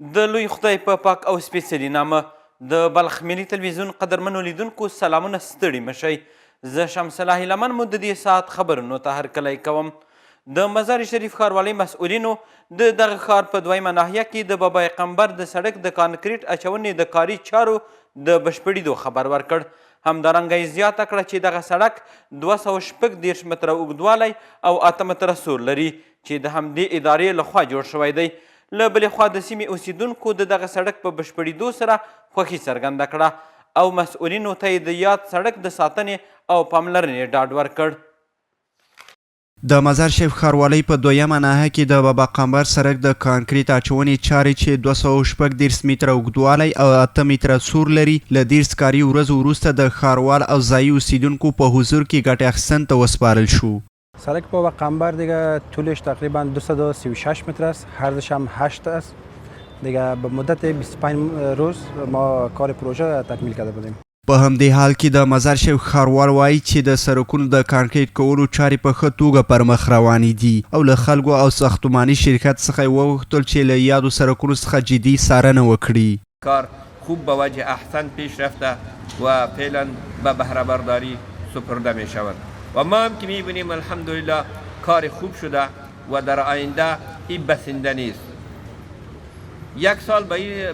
د لوی خدای په پاک او سپېڅلي نامه د بلخ ملي تلویزیون قدرمنو لیدونکو سلامونه ستړي مشئ. زه شمس الله لمن مو د دې ساعت خبرونو ته هرکلی کوم. د مزار شریف ښاروالۍ مسؤلینو د دغه ښار په دویمه ناحیه کې د بابا پیغمبر د سړک د کانکریټ اچونې د کاري چارو د بشپړېدو خبر ورکړ. همدارنګه یې زیاته کړه چې دغه سړک 246 متره اوږدوالی او 8 متره سور لري چې د همدې ادارې لخوا جوړ شوی دی. له بلې خوا د سیمې اوسیدونکو د دغه سړک په بشپړېدو سره خوښي څرګنده کړه او مسؤلینو ته یې د یاد سړک د ساتنې او پاملرنې ډاډ ورکړ. د مزار شریف ښاروالۍ په دویمه ناحیه کې د بابا پیغمبر سړک د کانکریټ اچونې چارې چې 246 متره اوږدوالی او 8 متره سور لري له 10 کاري ورځو وروسته د ښاروال او ځایي اوسیدونکو په حضور کې ګټې اخیستن ته وسپارل شو. سرک بابا پیغمبر دیگه طولش تقریبا 236 متر است، عرضش هم 8 است. دیگه به مدت 25 روز ما کار پروژه تکمیل کرده بودیم. په همدې حال کې د مزار شریف ښاروال وایي چې د سړکونو د کانکریټ کولو چارې په ښه توګه پر مخ روانې دي او له خلکو او ساختماني شرکت څخه یې وغوښتل چې له یادو سړکونو څخه جدي څارنه وکړي. کار خوب به وجه احسن پیش رفته و فعلا به بهره برداری سپرده می شود و ما هم که می بینیم الحمدلله کار خوب شده و در آینده این بسنده نیست. یک سال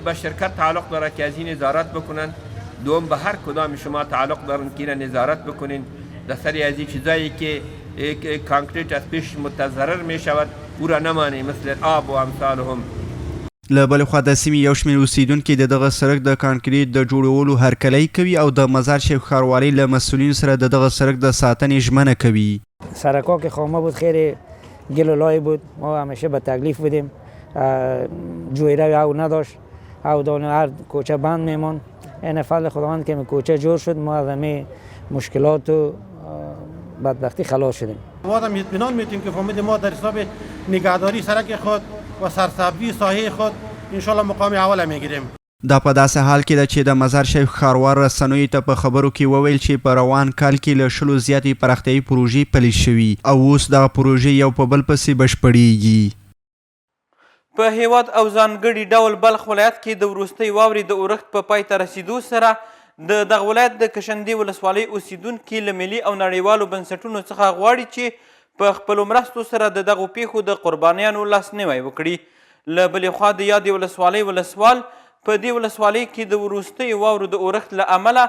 به شرکت تعلق داره که از این نظارت بکنن، دوم به هر کدام شما تعلق دارن که این نظارت بکنین در سری از این چیزایی که کانکریت از پیش متضرر می شود او را نمانه مثل آب و امثالهم. له بلې خوا د سیمې یو شمېر اوسیدونکي د دغه سړک د کانکریټ د جوړولو هرکلی کوي او د مزار شریف ښاروالۍ له مسؤلینو سره د دغه سړک د ساتنې ژمنه کوي. سرک‌ها که خامه بود خیلی گل و لای بود، ما همیشه به تکلیف بودیم، جویره او نداشت او دانه هر کوچه بند میمون. این فضل خداوند که کوچه جور شد ما از همه مشکلات و بدبختی خلاص شدیم. ما هم اطمینان میتیم که فهمیدیم ما در حساب نگهداری سرک خود و سرسبزی ساحه خود انشالله مقام اول میگیریم. دا په داسې حال کې ده چې د مزار شریف ښاروال رسنیو ته په خبرو کې وویل چې په روان کال کې له 10 زیاتې پراختیایي پروژې پلي شوي او اوس دغه پروژې یو په بل پسې بشپړېږي. په هیواد او ځانګړي ډول بلخ ولایت کې د وروستۍ واورې د اورښت په پای ته رسیدو سره د دغه ولایت د کشندې ولسوالۍ اوسیدونکي له ملي او نړیوالو بنسټونو څخه غواړي چې په خپلو مرستو سره د دغو پیښو د قربانیانو لاسنیوی وکړي. له بلې خوا د یادې ولسوالۍ ولسوال په دې ولسوالۍ کې د وروستیو واورو د اورښت له امله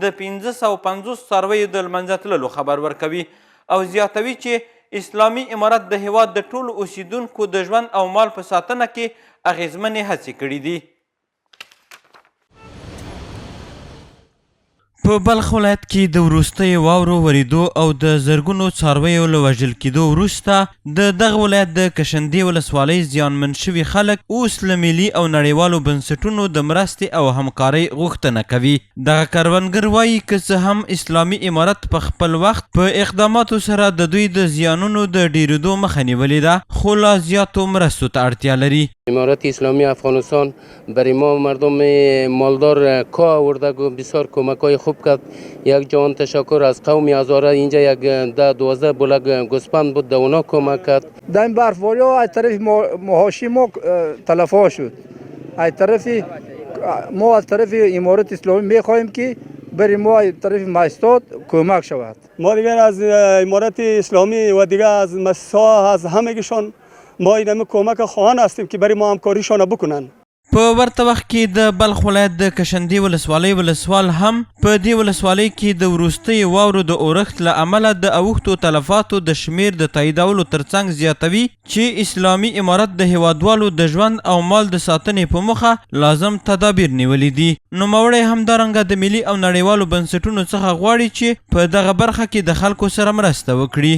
د 550 څارویو د لمنځه تللو خبر ورکوي او زیاتوي چې اسلامي امارت د هیواد د ټولو اوسیدونکو د ژوند او مال په ساتنه کې اغیزمنې هڅې کړي دي. په بلخ ولایت کې د وروستیو واورو ورېدو او د زرګونو څارویو له وژل کېدو وروسته د دغه ولایت د کشندې ولسوالۍ زیانمن شوي خلک اوس له ملي او نړیوالو بنسټونو د مرستې او همکارۍ غوښتنه کوي. دغه کروندګر وایي که څه هم اسلامي امارت په خپل وخت په اقداماتو سره د دوی د زیانونو د ډېرېدو مخه نیولې ده خو لا زیاتو مرستو ته اړتیا لري. امارت اسلامی افغانستان برای ما مردم مالدار کا آورده بسیار کمک‌های خوب کرد. یک جان تشکر از قوم هزاره اینجا یک 10-12 بلک گوسفند بود، اونا کمک کرد. در این برف‌باری‌ها از طرف محاشی ما تلفات شد. از طرف ما از طرف امارت اسلامی می‌خواهیم که برای ما از طرف مؤسسات کمک شود. ما دیگر از امارت اسلامی و دیگر از مؤسسات از همگیشان ما این کمک خواهان هستیم که برای ما همکاریشان بکنن. په ورته وخت کې د بلخ ولایت د کشندې ولسوالۍ ولسوال هم په دې ولسوالۍ کې د وروستیو واورو د اورښت له امله د اوښتو تلفاتو د شمیر د تاییدولو ترڅنګ زیاتوي چې اسلامي امارت د هیوادوالو د ژوند او مال د ساتنې په موخه لازم تدابیر نیولي دي. نوموړی همدارنګه د ملي او نړیوالو بنسټونو څخه غواړي چې په دغه برخه کې د خلکو سره مرسته وکړي.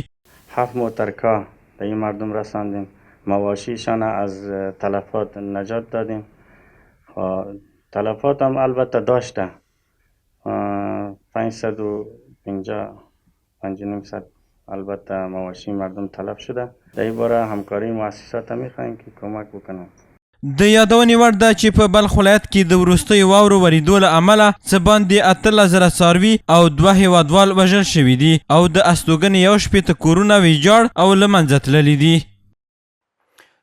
7 موترکا به این مردم رساندیم، مواشیشان از تلفات نجات دادیم. تلفات هم البته داشته 550 البته مواشی مردم تلف شده. در این باره همکاری مؤسسات هم میخواهیم که کمک بکنن. د یادونې وړ ده چې په بلخ ولایت کې د وروستیو واورو ورېدو له امله څه باندې 18,000 څاروي او 2 هیوادوال وژل شوي دي او د استوګنې 1 شپېته کورونه ویجاړ او له منځه تللي دي.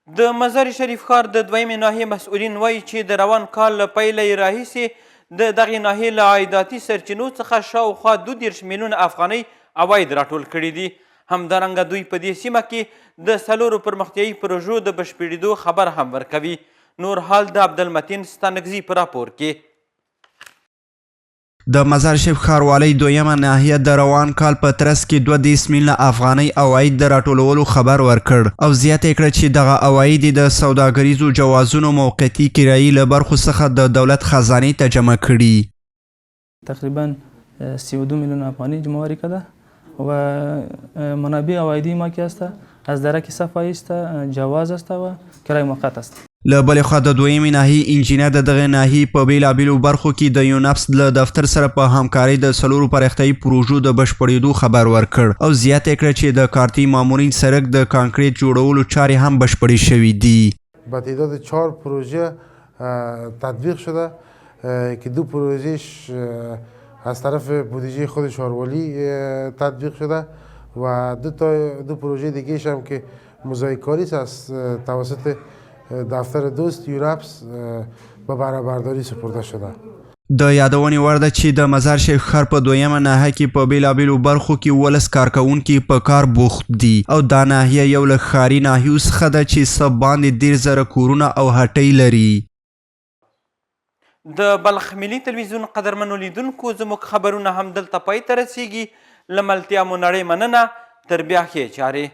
د مزار شریف ښار د دویمې ناحیې مسؤلین وایي چې د روان کال له پیله یې راهیسې د دغې ناحیې له عایداتي سرچینو څخه شاوخوا 22 میلیونه افغانۍ عواید راټول کړي دي. همدارنګه دوی په دې سیمه کې د 4 پرمختیایي پروژو د بشپړېدو خبر هم ورکوي. نور حال د عبدالمتین ستانکزي په راپور کې. د مزار شریف ښاروالۍ دویمه ناحیه د روان کال په ترڅ کې 22 میلیونه افغانۍ عواید د راټولولو خبر ورکړ او زیاته کړه چې دغه عواید د سوداګریزو جوازونو موقتي کرایي له برخو څخه د دولت خزانې ته جمع کړي. تقریبا 32 میلیون افغانی جمعآوری کرده و منابع عوایدی ما که است از درک صفایی است، جواز است و کرای موقت است. له بلې خوا د دویمې ناحیې انجینر د دغې ناحیې په بیلابیلو برخو کې د یونپس له دفتر سره په همکارۍ د 4 پراختیایي پروژو د بشپړېدو خبر ورکړ او زیاته کړه چې د کارتي مامورین سړک د کانکریټ جوړولو چارې هم بشپړې شوې دي. با تعداد 4 پروژه تطبیق شده که 2 پروژهش از طرف بودجه خود شاروالی تطبیق شده و 2 پروژه دیگهش هم که مزایکاری است از توسط دفتر دوست یونپس به بهره‌برداری سپرده شده. د یادونې وړ ده چې د مزار شریف ښار په دویمه ناحیه کې په بیلابیلو برخو کې 12 کارکوونکي په کار بوخت دي او دا ناحیه یو له ښاري ناحیو څخه ده چې څه باندې 10,000 کورونه او هټۍ لري. د بلخ ملي تلویزیون قدرمنو لیدونکو زموږ خبرونه هم دلته پای ته رسیږي. له ملتیا مو نړۍ مننه. تر بیا ښې چارې.